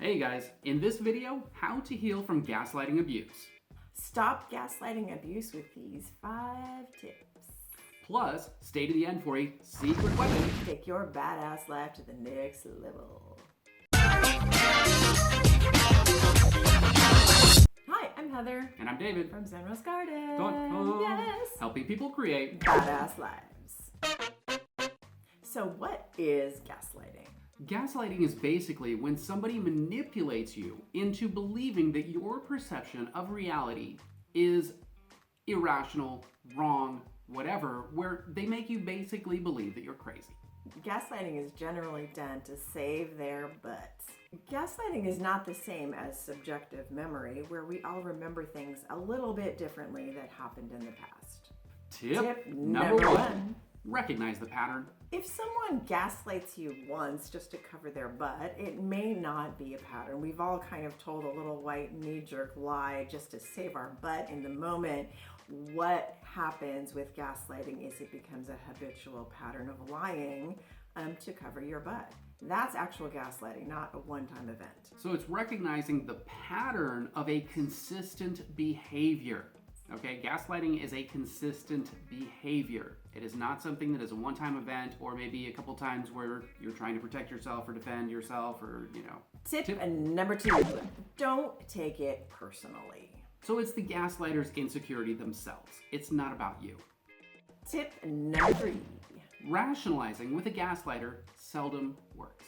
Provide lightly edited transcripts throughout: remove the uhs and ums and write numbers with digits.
Hey guys, in this video, how to heal from gaslighting abuse. Stop gaslighting abuse with these 5 tips. Plus, stay to the end for a secret weapon. Take your badass life to the next level. Hi, I'm Heather. And I'm David. From Zenrose Garden. Yes. Helping people create badass lives. So what is gaslighting? Gaslighting is basically when somebody manipulates you into believing that your perception of reality is irrational, wrong, whatever, where they make you basically believe that you're crazy. Gaslighting is generally done to save their butts. Gaslighting is not the same as subjective memory, where we all remember things a little bit differently that happened in the past. Tip number one. Recognize the pattern. If someone gaslights you once just to cover their butt, it may not be a pattern. We've all kind of told a little white knee-jerk lie just to save our butt in the moment. What happens with gaslighting is it becomes a habitual pattern of lying to cover your butt. That's actual gaslighting, not a one-time event. So it's recognizing the pattern of a consistent behavior. Okay, gaslighting is a consistent behavior. It is not something that is a one-time event or maybe a couple times where you're trying to protect yourself or defend yourself or, Tip number 2, don't take it personally. So it's the gaslighters' insecurity themselves. It's not about you. Tip number 3. Rationalizing with a gaslighter seldom works.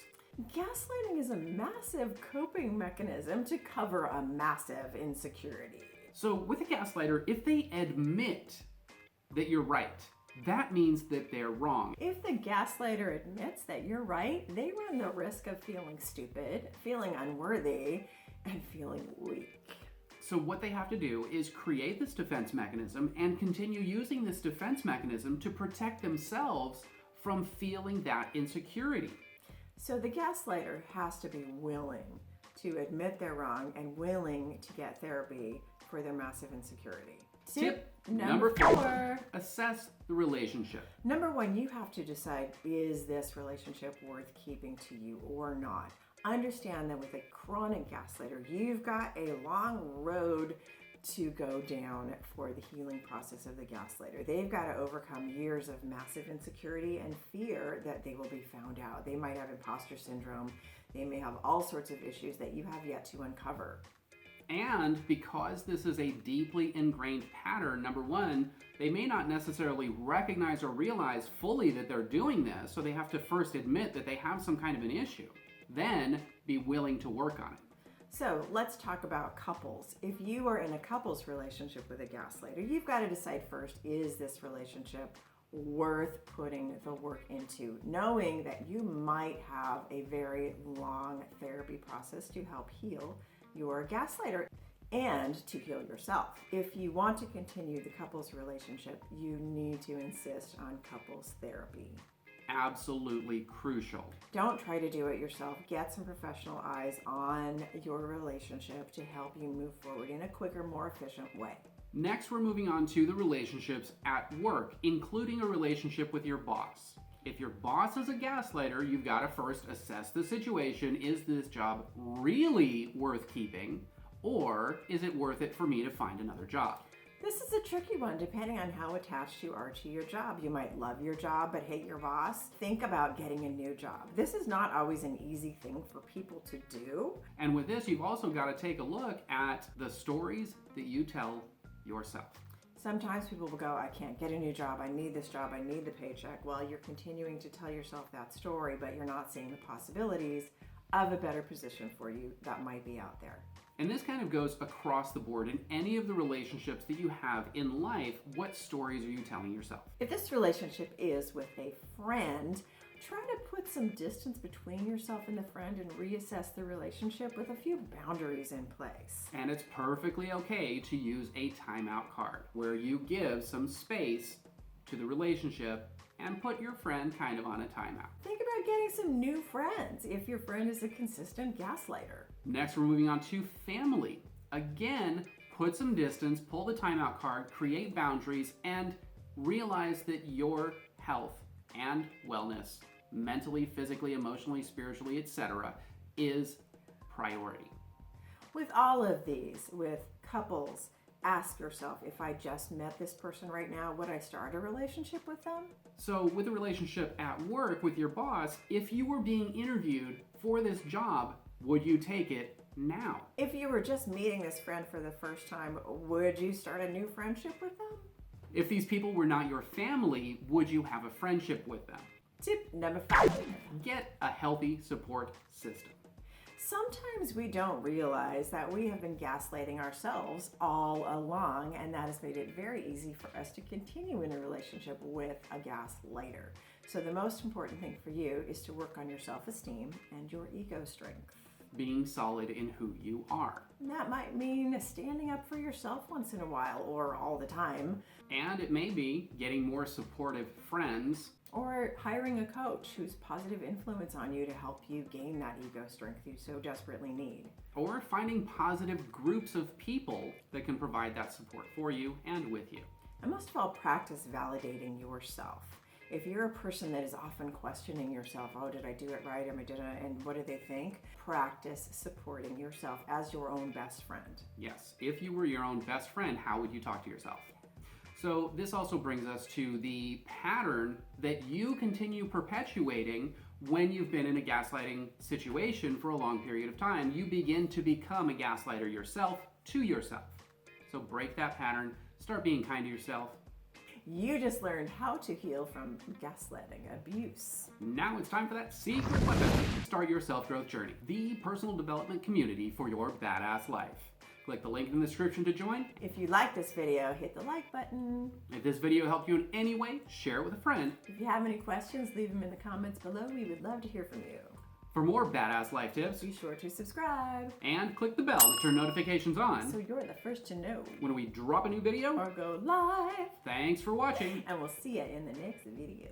Gaslighting is a massive coping mechanism to cover a massive insecurity. So with a gaslighter, if they admit that you're right, that means that they're wrong. If the gaslighter admits that you're right, they run the risk of feeling stupid, feeling unworthy, and feeling weak. So what they have to do is create this defense mechanism and continue using this defense mechanism to protect themselves from feeling that insecurity. So the gaslighter has to be willing to admit they're wrong and willing to get therapy for their massive insecurity. Tip number 4. Assess the relationship. Number 1, you have to decide, is this relationship worth keeping to you or not? Understand that with a chronic gaslighter, you've got a long road to go down for the healing process of the gaslighter. They've got to overcome years of massive insecurity and fear that they will be found out. They might have imposter syndrome. They may have all sorts of issues that you have yet to uncover. And because this is a deeply ingrained pattern, number 1, they may not necessarily recognize or realize fully that they're doing this, so they have to first admit that they have some kind of an issue, then be willing to work on it. So let's talk about couples. If you are in a couples relationship with a gaslighter, you've got to decide first, is this relationship worth putting the work into, knowing that you might have a very long therapy process to help heal your gaslighter and to heal yourself. If you want to continue the couples relationship, you need to insist on couples therapy. Absolutely crucial. Don't try to do it yourself. Get some professional eyes on your relationship to help you move forward in a quicker, more efficient way. Next, we're moving on to the relationships at work, including a relationship with your boss. If your boss is a gaslighter, you've got to first assess the situation. Is this job really worth keeping, or is it worth it for me to find another job? This is a tricky one depending on how attached you are to your job. You might love your job but hate your boss. Think about getting a new job. This is not always an easy thing for people to do. And with this, you've also got to take a look at the stories that you tell yourself. Sometimes people will go, I can't get a new job, I need this job, I need the paycheck. Well, you're continuing to tell yourself that story, but you're not seeing the possibilities of a better position for you that might be out there. And this kind of goes across the board in any of the relationships that you have in life. What stories are you telling yourself? If this relationship is with a friend, try to put some distance between yourself and the friend and reassess the relationship with a few boundaries in place. And it's perfectly okay to use a timeout card where you give some space to the relationship and put your friend kind of on a timeout. Think about getting some new friends if your friend is a consistent gaslighter. Next, we're moving on to family. Again, put some distance, pull the timeout card, create boundaries, and realize that your health and wellness mentally, physically, emotionally, spiritually, etc., is priority. With all of these, with couples, ask yourself, if I just met this person right now, would I start a relationship with them? So with a relationship at work with your boss, if you were being interviewed for this job, would you take it now? If you were just meeting this friend for the first time, would you start a new friendship with them? If these people were not your family, would you have a friendship with them? Tip number 5. Get a healthy support system. Sometimes we don't realize that we have been gaslighting ourselves all along, and that has made it very easy for us to continue in a relationship with a gaslighter. So the most important thing for you is to work on your self-esteem and your ego strength. Being solid in who you are. And that might mean standing up for yourself once in a while or all the time. And it may be getting more supportive friends. Or hiring a coach whose positive influence on you to help you gain that ego strength you so desperately need. Or finding positive groups of people that can provide that support for you and with you. And most of all, practice validating yourself. If you're a person that is often questioning yourself, oh, did I do it right? Am I did it? And what do they think? Practice supporting yourself as your own best friend. Yes, if you were your own best friend, how would you talk to yourself? So this also brings us to the pattern that you continue perpetuating when you've been in a gaslighting situation for a long period of time. You begin to become a gaslighter yourself to yourself. So break that pattern, start being kind to yourself. You just learned how to heal from gaslighting abuse. Now it's time for that secret weapon. Start your self-growth journey, the personal development community for your badass life. Click the link in the description to join. If you like this video, hit the like button. If this video helped you in any way, share it with a friend. If you have any questions, leave them in the comments below. We would love to hear from you. For more badass life tips, Be sure to subscribe. And click the bell to turn notifications on So you're the first to know. when we drop a new video. Or go live. Thanks for watching. And we'll see you in the next video.